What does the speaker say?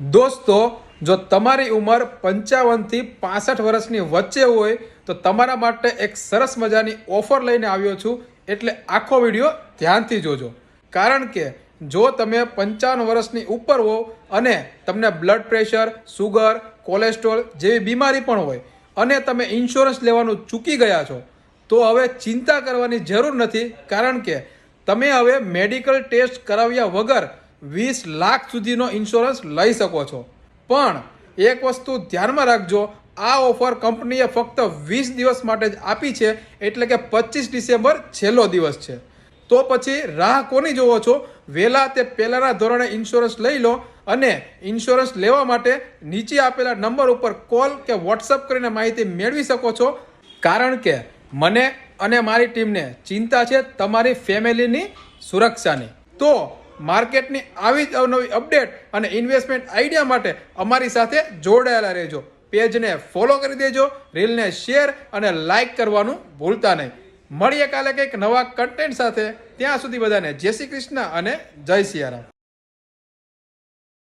દોસ્તો, જો તમારી ઉંમર 55 થી 65 વર્ષની વચ્ચે હોય તો તમારા માટે એક સરસ મજાની ઓફર લઈને આવ્યો છું, એટલે આખો વિડીયો ધ્યાનથી જોજો. કારણ કે જો તમે 55 વર્ષની ઉપર હો અને તમને બ્લડ પ્રેશર, સુગર, કોલેસ્ટ્રોલ જેવી બીમારી પણ હોય અને તમે ઇન્સ્યોરન્સ લેવાનું ચૂકી ગયા છો, તો હવે ચિંતા કરવાની જરૂર નથી. કારણ કે તમે હવે મેડિકલ ટેસ્ટ કરાવ્યા વગર 20 લાખ સુધીનો ઇન્સ્યોરન્સ લઈ શકો છો. પણ એક વસ્તુ ધ્યાનમાં રાખજો, આ ઓફર કંપનીએ ફક્ત 20 દિવસ માટે જ આપી છે, એટલે કે 25 ડિસેમ્બર છેલ્લો દિવસ છે. તો પછી રાહ કોની જોવો છો? વહેલા તે પહેલાંના ધોરણે ઇન્સ્યોરન્સ લઈ લો અને ઇન્સ્યોરન્સ લેવા માટે નીચે આપેલા નંબર ઉપર કોલ કે વોટ્સઅપ કરીને માહિતી મેળવી શકો છો. કારણ કે મને અને મારી ટીમને ચિંતા છે તમારી ફેમિલીની સુરક્ષાની. તો માર્કેટની આવી જ અવનવી અપડેટ અને ઇન્વેસ્ટમેન્ટ આઈડિયા માટે અમારી સાથે જોડાયેલા રહેજો. પેજને ફોલો કરી દેજો, રીલને શેર અને લાઇક કરવાનું ભૂલતા નહીં. મળીએ કાલે કંઈક નવા કન્ટેન્ટ સાથે. ત્યાં સુધી બધાને જય શ્રી કૃષ્ણ અને જય સિયારામ.